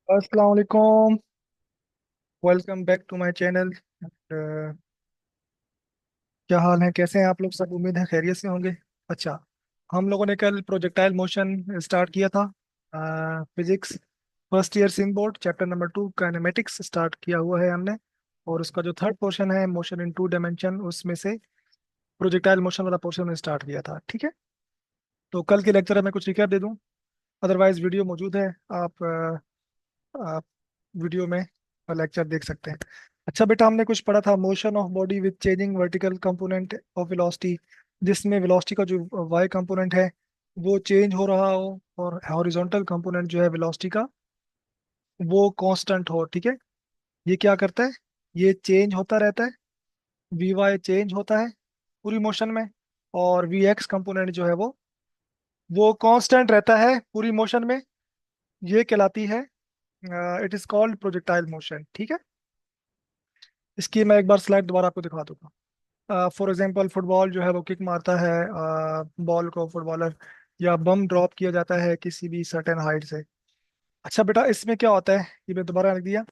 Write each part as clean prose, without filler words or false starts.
अस्सलाम वालेकुम। Welcome back to my channel. क्या हाल है, कैसे हैं आप लोग? सब उम्मीद है खैरियत से होंगे। अच्छा, हम लोगों ने कल प्रोजेक्टाइल मोशन स्टार्ट किया था। Physics first year SIM board chapter number 2 kinematics start किया हुआ है हमने। और उसका जो थर्ड पोर्शन है मोशन इन टू डायमेंशन, उसमें से प्रोजेक्टाइल मोशन वाला पोर्शन स्टार्ट किया था। ठीक है, तो कल के लेक्चर में कुछ रिकैप दे दूं। अदरवाइज वीडियो मौजूद है, आप वीडियो में लेक्चर देख सकते हैं। अच्छा बेटा, हमने कुछ पढ़ा था motion of body with changing vertical component of velocity, जिसमें वेलोसिटी का जो वाई कंपोनेंट है वो चेंज हो रहा हो, और हॉरिजॉन्टल कंपोनेंट जो है वेलोसिटी का वो कांस्टेंट हो। ठीक है, ये क्या करता है? ये चेंज होता रहता है, वी वाई चेंज होता है पूरी मोशन में, और वी एक्स कंपोनेंट जो है वो कांस्टेंट रहता है पूरी मोशन में। ये कहलाती है, it is called projectile motion. ठीक है, इसकी मैं एक बार स्लाइड दोबारा आपको दिखा दूंगा। फॉर एग्जांपल फुटबॉल जो है वो किक मारता है, बॉल को फुटबॉलर, या बम ड्रॉप किया जाता है किसी भी सर्टेन हाइट से। अच्छा बेटा, इसमें क्या होता है ये मैं दोबारा लिख दिया।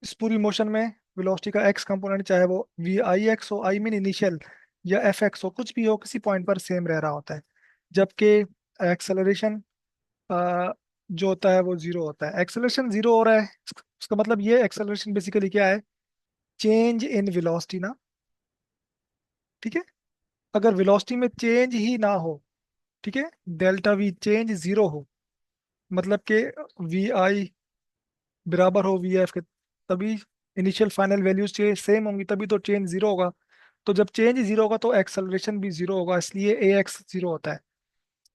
इस पूरी मोशन में वेलोसिटी का एक्स कंपोनेंट, चाहे वो वी आई एक्स हो, आई मीन इनिशियल, या एफ एक्स हो, कुछ भी हो, किसी पॉइंट पर सेम रह रहा होता है। जबकि एक्सेलरेशन जो होता है वो जीरो होता है। एक्सेलरेशन जीरो हो रहा है, उसका मतलब ये एक्सेलरेशन बेसिकली क्या है? चेंज इन वेलोसिटी ना। ठीक है, अगर वेलोसिटी में चेंज ही ना हो, ठीक है, डेल्टा वी चेंज जीरो हो, मतलब कि वी आई बराबर हो वी एफ के, तभी इनिशियल फाइनल वैल्यूज सेम होंगी, तभी तो चेंज जीरो होगा। तो जब चेंज जीरो होगा तो एक्सेलरेशन भी जीरो होगा, इसलिए ए एक्स जीरो होता है।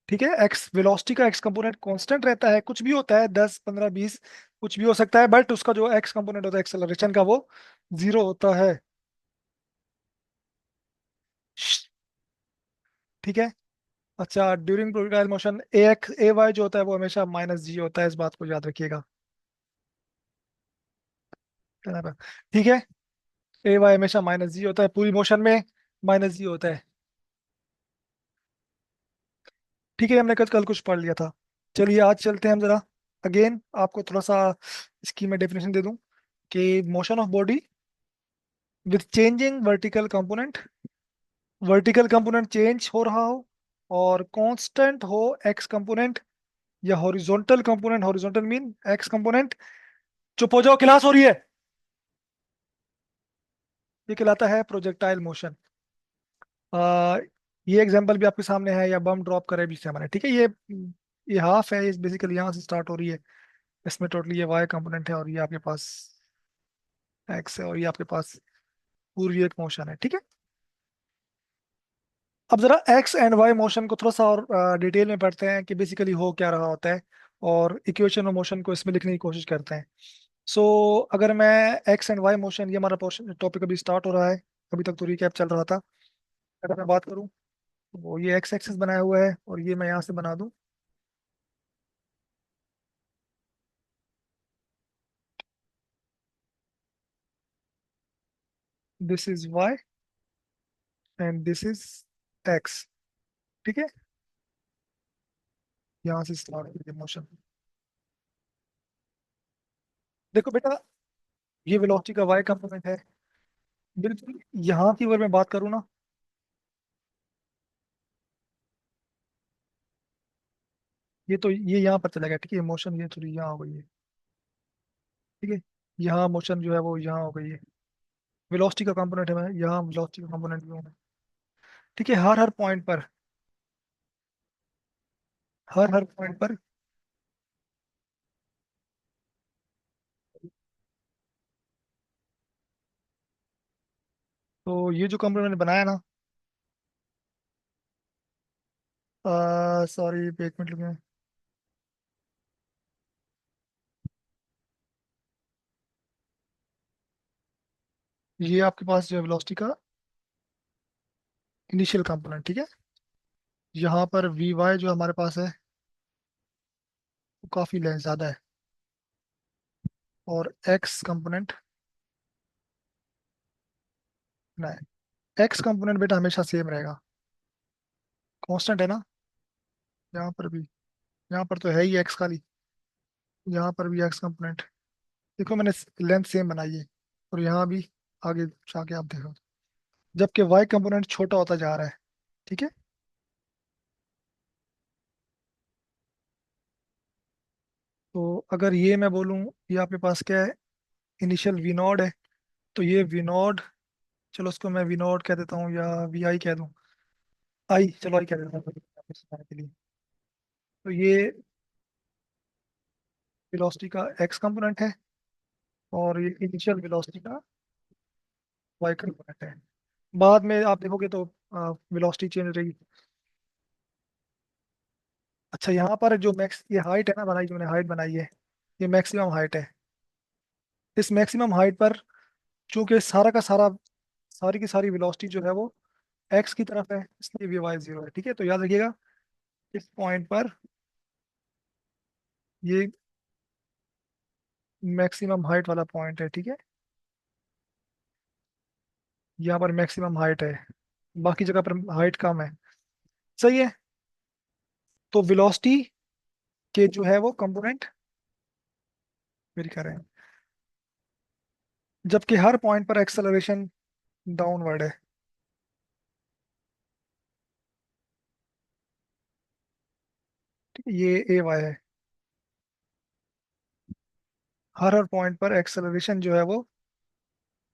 ठीक है, एक्स वेलोसिटी का एक्स कंपोनेंट कांस्टेंट रहता है, कुछ भी होता है, 10 15 20 कुछ भी हो सकता है, बट उसका जो एक्स कंपोनेंट होता है एक्सेलरेशन का वो जीरो होता है। ठीक है। अच्छा, ड्यूरिंग प्रोजेक्टाइल मोशन ए एक्स ए वाई जो होता है वो हमेशा -g होता है, इस बात को याद रखिएगा। है ना? ठीक है, ए वाई हमेशा -g होता है पूरी मोशन में, -g होता है। ठीक है, हमने कल कल कुछ पढ़ लिया था। चलिए आज चलते हैं हम जरा अगेन, आपको थोड़ा सा इसकी मैं डेफिनेशन दे दूं कि motion of body with changing vertical component, vertical component change हो रहा हो और कांस्टेंट हो एक्स कंपोनेंट, या horizontal component, horizontal mean x component. चुप हो जाओ, क्लास हो रही है। ये कहलाता है प्रोजेक्टाइल मोशन। आ, ये एग्जांपल भी आपके सामने है, या बम ड्रॉप करे भी सामने। ठीक है, ये हाफ है, ये बेसिकली यहाँ से स्टार्ट हो रही है। इसमें टोटली ये वाई कंपोनेंट है, और ये आपके पास एक्स है, और ये आपके पास पूरी एक मोशन है। ठीक है, अब जरा एक्स एंड वाई मोशन को थोड़ा सा और डिटेल में पढ़ते हैं कि बेसिकली हो क्या रहा होता है, और इक्वेशन ऑफ मोशन को इसमें लिखने की कोशिश करते हैं। सो अगर मैं एक्स एंड वाई मोशन, ये हमारा पोर्शन टॉपिक अभी स्टार्ट हो रहा है, अभी तक तो रिकैप चल रहा था। अगर मैं बात करूँ, वो ये एक्स एक्सिस बनाया हुआ है, और ये मैं यहाँ से बना दूँ, this is y and this is x. ठीक है, यहाँ से स्टार्ट होगी मोशन। देखो बेटा, ये वेलोसिटी का वाई कंपोनेंट है, बिल्कुल यहाँ की अगर मैं बात करूँ ना, ये तो ये यहाँ पर चला गया। ठीक है, मोशन ये थोड़ी यहाँ हो गई है। ठीक है, यहाँ मोशन जो है वो यहाँ हो गई है, वेलोसिटी का कंपोनेंट है, यहाँ वेलोसिटी का कंपोनेंट भी होगा। ठीक है, हर हर पॉइंट पर, हर हर पॉइंट पर। तो ये जो कंपोनेंट मैंने बनाया ना, सॉरी एक मिनट में, ये आपके पास जो है वेलोसिटी का इनिशियल कंपोनेंट। ठीक है, यहाँ पर वी वाई जो हमारे पास है वो काफ़ी लेंस ज़्यादा है, और एक्स कंपोनेंट ना है। एक्स कंपोनेंट बेटा हमेशा सेम रहेगा, कांस्टेंट है ना। यहाँ पर भी, यहाँ पर तो है ही एक्स खाली। यहाँ पर भी एक्स कंपोनेंट। देखो मैंने लेंथ सेम बनाई है, और यहाँ भी आगे जाके आप देखो, जबकि वाई कंपोनेंट छोटा होता जा रहा है। ठीक है। तो अगर ये मैं बोलूँ, ये आपके पास क्या है, इनिशियल वी नोड है, तो ये वी नोड, चलो उसको मैं वी नोड कह देता हूँ, या वी आई कह दूँ, आई, चलो आई कह देता हूँ के लिए। तो ये वेलोसिटी का एक्स कंपोनेंट है, और ये इनिशियल वेलोसिटी का वाई कंपोनेंट है। बाद में आप देखोगे तो वेलोसिटी चेंज रहेगी। अच्छा, यहाँ पर जो मैक्स ये हाइट है ना बनाई, जो मैंने हाइट बनाई है, ये मैक्सिमम हाइट है। इस मैक्सिमम हाइट पर चूंकि सारा का सारा, सारी की सारी वेलोसिटी जो है वो एक्स की तरफ है, इसलिए वी वाई जीरो है। ठीक है, तो याद रखिएगा, इस पॉइंट पर ये मैक्सिमम हाइट वाला पॉइंट है। ठीक है, यहाँ पर मैक्सिमम हाइट है, बाकी जगह पर हाइट कम है। सही है। तो वेलोसिटी के जो है वो कंपोनेंट वेरी कर रहे हैं, जबकि हर पॉइंट पर एक्सेलरेशन डाउनवर्ड है। ठीक है, ये ए वाई है। हर पॉइंट पर एक्सेलरेशन जो है वो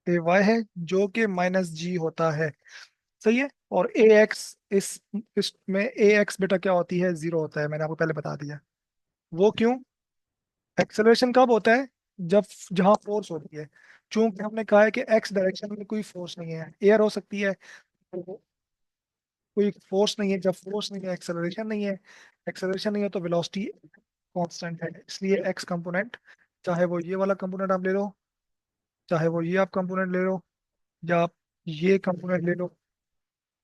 ए वाई है, जो कि माइनस जी होता है। सही है। और ए एक्स, इसमें ए एक्स बेटा क्या होती है, जीरो होता है, मैंने आपको पहले बता दिया। वो क्यों? एक्सेलरेशन कब होता है? जब, जहां फोर्स होती है। चूंकि हमने कहा है कि एक्स डायरेक्शन में कोई फोर्स नहीं है, एयर हो सकती है, तो कोई फोर्स नहीं है। जब फोर्स नहीं है, एक्सेलरेशन नहीं है। एक्सेलरेशन नहीं है तो वेलोसिटी कांस्टेंट है, इसलिए एक्स कंपोनेंट, चाहे वो ये वाला कंपोनेंट आप ले लो, चाहे वो ये आप कंपोनेंट ले लो, या आप ये कंपोनेंट ले लो।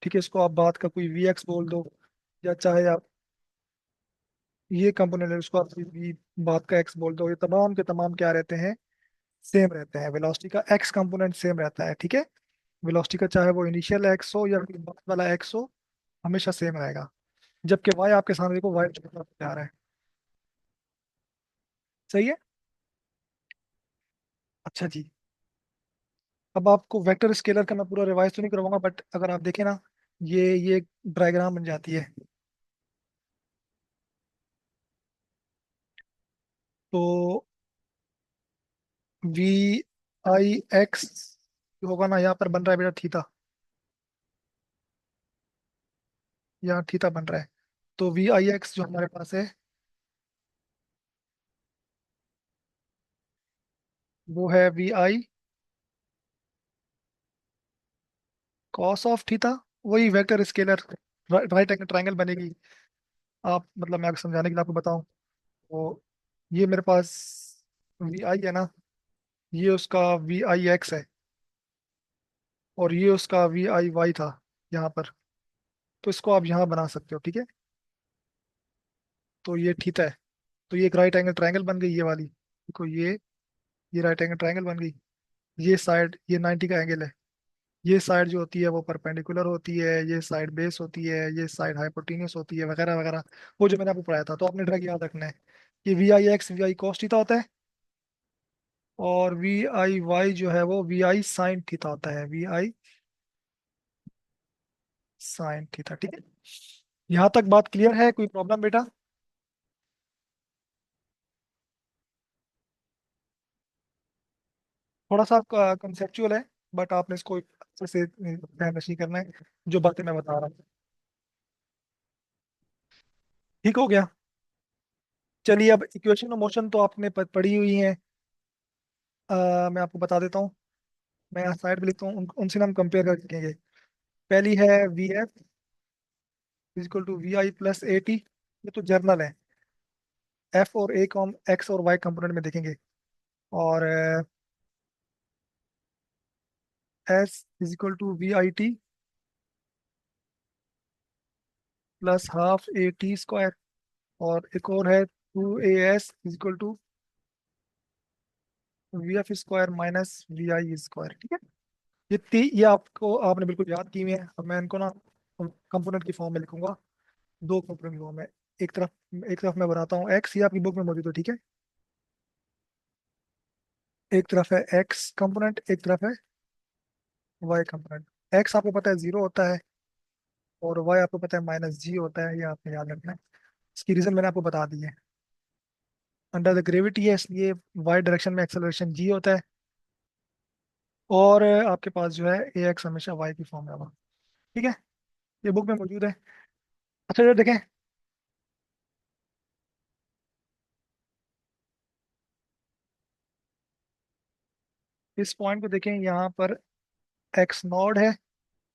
ठीक है, इसको आप बात का कोई वी एक्स बोल दो, या चाहे आप ये कंपोनेंट ले लो, उसको आप वी बात का एक्स बोल दो। ये तमाम के तमाम क्या रहते हैं, सेम रहते हैं। वेलोसिटी का एक्स कंपोनेंट सेम रहता है। ठीक है, वेलोसिटी का चाहे वो इनिशियल एक्स हो या फिर बाद वाला एक्स हो, हमेशा सेम रहेगा। जबकि वाई आपके सामने देखो, वाई छोटा होता जा रहा है। सही है। अच्छा जी, अब आपको वेक्टर स्केलर का मैं पूरा रिवाइज तो नहीं करवाऊंगा, बट अगर आप देखें ना, ये डायग्राम बन जाती है। तो वी आई एक्स होगा ना, यहाँ पर बन रहा है बेटा थीटा, यहाँ थीटा बन रहा है। तो वी आई एक्स जो हमारे पास है, वो है V I cos of theta. वही vector scalar, right angle triangle बनेगी। आप मतलब मैं आपको समझाने के लिए आपको बताऊं, तो ये मेरे पास वी आई है ना, ये उसका वी आई एक्स है, और ये उसका वी आई वाई था यहाँ पर। तो इसको आप यहाँ बना सकते हो। ठीक है, तो ये थीटा है। तो ये एक राइट एंगल ट्रायंगल बन गई ये वाली, देखो ये राइट एंगल ट्रायंगल बन गई। ये साइड, ये 90 का एंगल है। ये साइड जो होती है वो परपेंडिकुलर होती है, ये साइड बेस होती है, ये साइड हाइपोटेन्यूस होती है, वगैरह वगैरह। वो जो मैंने आपको पढ़ाया था, तो आपने ट्रैक याद रखना है कि वी आई एक्स वी आई कॉस थीटा होता है, और वी आई वाई जो है वो वी आई साइन थीटा होता है, वी आई साइन थीटा। ठीक है, यहाँ तक बात क्लियर है? कोई प्रॉब्लम बेटा? थोड़ा सा कंसेप्चुअल है, बट आपने इसको अच्छे से ध्यान नहीं करना है, जो बातें मैं बता रहा हूँ। ठीक हो गया। चलिए, अब इक्वेशन ऑफ मोशन तो आपने पढ़ी हुई है। मैं आपको बता देता हूँ, मैं यहाँ साइड पे लिखता हूँ, उनसे हम कंपेयर कर सकेंगे। पहली है v f equal to we i plus a t, ये तो जर्नल है। एफ और ए को हम एक्स और वाई कंपोनेंट में देखेंगे। और s is equal to we I t plus half A T square. और एक और है two a s is equal to we f square minus we i square. ठीक है, ये आपको, आपने बिल्कुल याद की हुई है। अब मैं इनको ना कंपोनेंट की फॉर्म में लिखूंगा, दो कंपोनेंट की फॉर्म में। एक तरफ, एक तरफ मैं बनाता हूँ एक्स, ये आपकी बुक में मौजूद है। ठीक है, एक तरफ है एक्स कंपोनेंट, एक तरफ है वाई कंपोनेंट। एक्स आपको पता है जीरो होता है, और वाई आपको पता है माइनस जी होता है, ये आपने याद रखना है। इसकी रीजन मैंने आपको बता दी है। अंडर द ग्रेविटी है, इसलिए वाई डायरेक्शन में एक्सेलरेशन जी होता है। और आपके पास जो है ए एक्स हमेशा वाई की फॉर्म में होगा। ठीक है, ये बुक में मौजूद है। अच्छा ये देखें, इस पॉइंट को देखें, यहाँ पर एक्स नॉड है,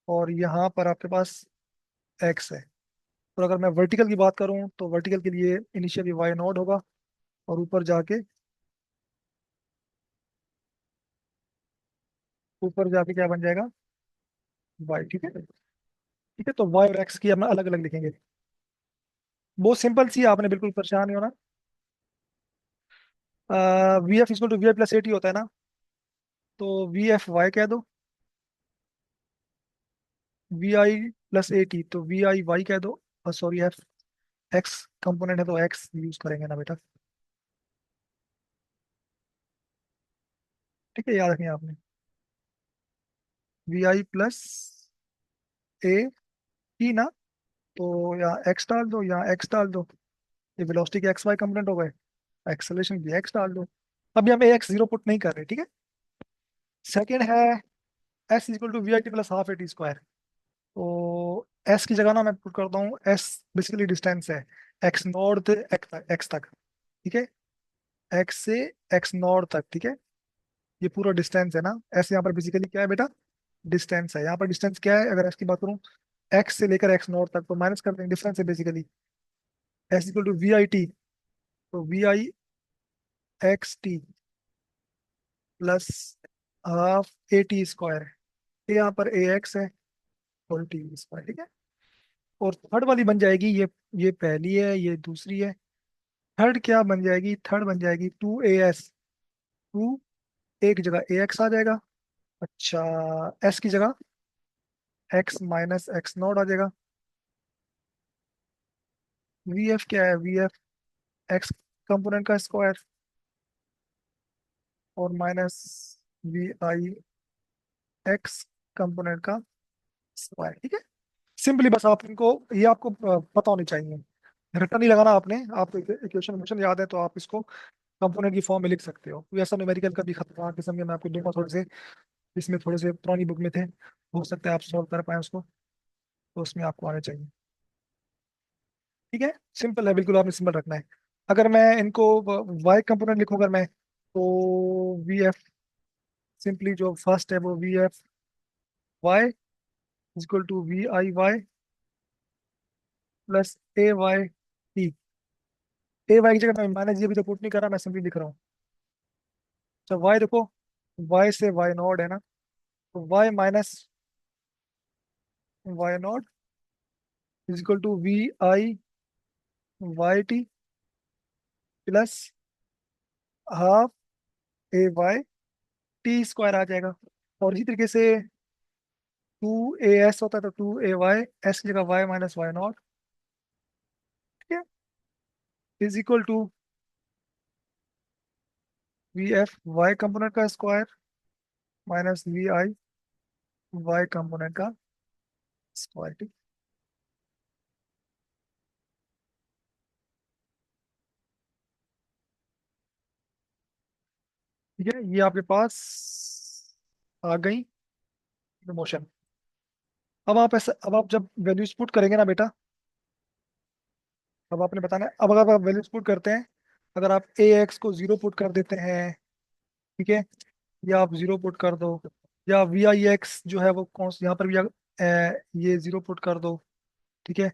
और यहाँ पर आपके पास एक्स है। और अगर मैं वर्टिकल की बात करूँ तो वर्टिकल के लिए इनिशियली वाई नॉड होगा, और ऊपर जाके क्या बन जाएगा, वाई। ठीक है, ठीक है, तो वाई और एक्स की हम अलग अलग लिखेंगे। बहुत सिंपल सी, आपने बिल्कुल परेशान नहीं होना। V f equal to we i plus a t होता है ना, तो वी एफ वाई कह दो, v i plus a t तो वी आई वाई कह दो। सॉरी, एफ एक्स कंपोनेंट है तो एक्स यूज करेंगे ना बेटा। ठीक है, याद रखिए आपने, v i plus a t ना, तो यहाँ एक्स डाल दो, यहाँ एक्स डाल दो। ये वेलोसिटी के एक्स वाई कंपोनेंट हो गए, एक्सेलरेशन भी एक्स डाल दो। अभी हम ए एक्स जीरो पुट नहीं कर रहे, ठीक है। सेकेंड है s equal to we I t plus half A T square. तो एस की जगह ना मैं पुट करता हूँ, एस बेसिकली डिस्टेंस है एक्स नॉट से एक्स तक। ठीक है, एक्स से एक्स नॉट तक। ठीक है, ये पूरा डिस्टेंस है ना। एस यहाँ पर बेसिकली क्या है बेटा, डिस्टेंस है। यहाँ पर डिस्टेंस क्या है, अगर एस की बात करूँ, एक्स से लेकर एक्स नॉट तक, तो माइनस कर देंगे, डिफरेंस है basically. S equal to we I T, तो we I X T plus half A T square. यहाँ पर ए एक्स है और टी स्क्वायर। ठीक है, और थर्ड वाली बन जाएगी ये पहली है, ये दूसरी है। थर्ड क्या बन जाएगी, थर्ड बन जाएगी टू ए एस। टू, एक की जगह ए एक्स आ जाएगा। अच्छा, एस की जगह एक्स माइनस एक्स नॉट आ जाएगा। वी एफ क्या है, वी एफ एक्स कंपोनेंट का स्क्वायर, और minus we I x component का स्क्वायर। ठीक है, सिंपली बस आप इनको, ये आपको पता होनी चाहिए। रट्टा नहीं लगाना आपने, आपको इक्वेशन इक्वेशन याद है तो आप इसको कंपोनेंट की फॉर्म में लिख सकते हो। कोई ऐसा न्यूमेरिकल का भी खतरनाक किस्म के मैं आपको दूंगा थोड़े से, इसमें थोड़े से पुरानी बुक में थे, हो सकता है आप सॉल्व कर पाए उसको, तो उसमें आपको आने चाहिए। ठीक है, सिंपल है बिल्कुल, आपने सिंपल रखना है। अगर मैं इनको वाई कंपोनेंट लिखूं अगर मैं, तो वी एफ, सिंपली जो फर्स्ट है वो v F y equal to we I y plus a Y t. A y की जगह मैं माइनस जी अभी तो पुट नहीं कर रहा, मैं सिंपली लिख रहा हूँ। अच्छा, वाई देखो, वाई से वाई नॉट है ना, तो Y minus Y naught equal to we I Y T plus half A Y T square आ जाएगा। और इसी तरीके से टू ए एस होता है, तो टू ए वाई, एस की जगह वाई माइनस वाई नॉट। ठीक है, is equal to V F Y component का square minus we I Y component का स्क्वायर। ठीक है, ये आपके पास आ गई मोशन। अब आप ऐसा, अब आप जब वैल्यूज पुट करेंगे ना बेटा, अब आपने बताना है। अब अगर आप वैल्यूज पुट करते हैं, अगर आप ए एक्स को जीरो पुट कर देते हैं, ठीक है, या आप जीरो पुट कर दो, या वी आई एक्स जो है वो कौन यहाँ पर भी ये जीरो पुट कर दो। ठीक है,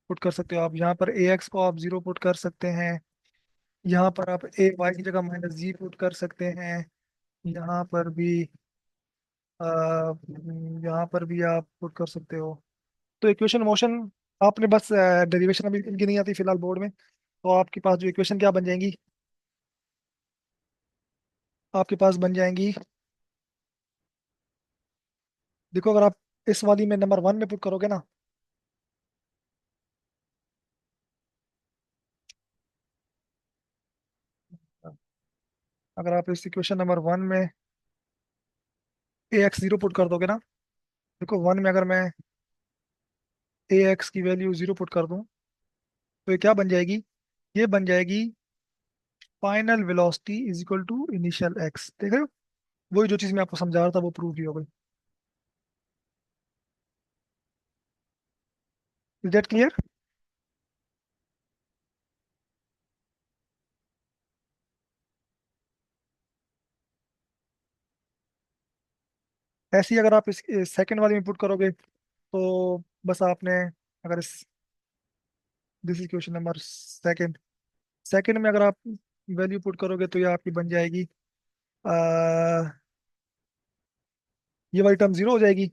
पुट कर सकते हो आप, यहाँ पर ए एक्स को आप जीरो पुट कर सकते हैं, यहाँ पर आप ए वाई की जगह माइनस जी पुट कर सकते हैं, यहाँ पर भी यहाँ पर भी आप पुट कर सकते हो। तो इक्वेशन मोशन, आपने बस डेरिवेशन अभी इनकी नहीं आती फिलहाल बोर्ड में, तो आपके पास जो इक्वेशन क्या बन जाएंगी, आपके पास बन जाएंगी। देखो, अगर आप इस वाली में नंबर वन में पुट करोगे ना, अगर आप इस इक्वेशन नंबर वन में ए एक्स जीरो पुट कर दोगे ना, देखो वन में अगर मैं ए एक्स की वैल्यू जीरो पुट कर दूं तो ये क्या बन जाएगी? ये बन जाएगी final velocity is equal to initial x. देख रहे हो, वही जो चीज मैं आपको समझा रहा था वो प्रूव ही हो गई। Is that clear? ऐसे ही अगर आप इस सेकंड वाले में पुट करोगे तो बस आपने, अगर इस this equation number second, second में अगर आप वैल्यू पुट करोगे तो ये आपकी बन जाएगी, आ, ये वाली टर्म जीरो हो जाएगी,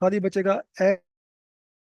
खाली बचेगा